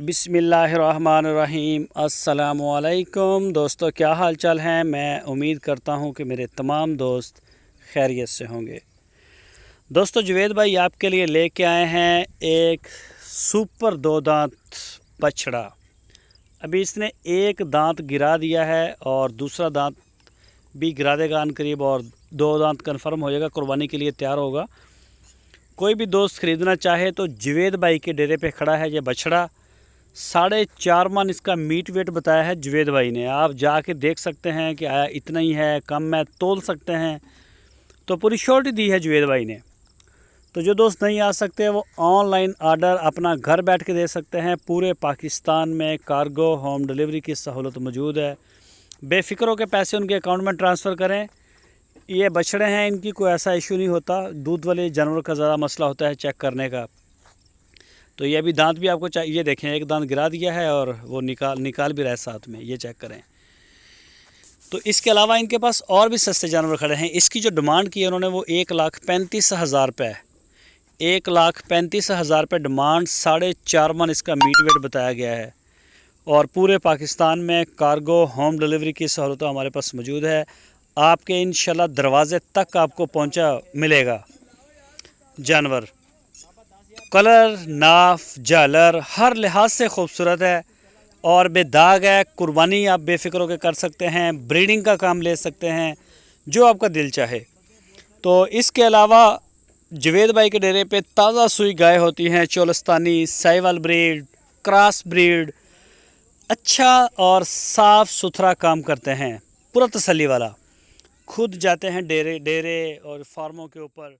बिस्मिल्लाहिर्रहमानिर्रहीम। अस्सलामुअलैकुम दोस्तों, क्या हाल चाल हैं। मैं उम्मीद करता हूं कि मेरे तमाम दोस्त खैरियत से होंगे। दोस्तों, जुवेद भाई आपके लिए लेके आए हैं एक सुपर दो दांत बछड़ा। अभी इसने एक दांत गिरा दिया है और दूसरा दांत भी गिरा देगा अनकरीब, और दो दांत कन्फर्म हो जाएगा, कुर्बानी के लिए तैयार होगा। कोई भी दोस्त ख़रीदना चाहे तो जुवेद भाई के डेरे पे खड़ा है ये बछड़ा। 4.5 मन इसका मीट वेट बताया है जुवेद भाई ने। आप जाके देख सकते हैं कि आया इतना ही है, कम है, तोल सकते हैं। तो पूरी श्योरिटी दी है जुवेद भाई ने। तो जो दोस्त नहीं आ सकते वो ऑनलाइन आर्डर अपना घर बैठ के दे सकते हैं। पूरे पाकिस्तान में कार्गो होम डिलीवरी की सहूलत मौजूद है। बेफिक्र हो के पैसे उनके अकाउंट में ट्रांसफ़र करें। ये बछड़े हैं, इनकी कोई ऐसा इशू नहीं होता। दूध वाले जानवर का ज़्यादा मसला होता है चेक करने का। तो ये अभी दांत भी आपको चाहिए, ये देखें एक दांत गिरा दिया है और वो निकाल भी रहा है साथ में, ये चेक करें। तो इसके अलावा इनके पास और भी सस्ते जानवर खड़े हैं। इसकी जो डिमांड की है उन्होंने वो 1,35,000 रुपये, 1,35,000 रुपये डिमांड। 4.5 मन इसका मीट वेट बताया गया है। और पूरे पाकिस्तान में कार्गो होम डिलीवरी की सहूलत हमारे पास मौजूद है। आपके इंशाल्लाह दरवाज़े तक आपको पहुंचा मिलेगा जानवर। कलर, नाफ, झालर हर लिहाज से खूबसूरत है और बेदाग है। कुर्बानी आप बेफिक्र होकर कर सकते हैं, ब्रीडिंग का काम ले सकते हैं, जो आपका दिल चाहे। तो इसके अलावा जुवेद भाई के डेरे पे ताज़ा सुई गाय होती हैं, Cholistani, Sahiwal breed, cross breed. अच्छा और साफ़ सुथरा काम करते हैं, पूरा तसल्ली वाला। खुद जाते हैं डेरे और फार्मों के ऊपर।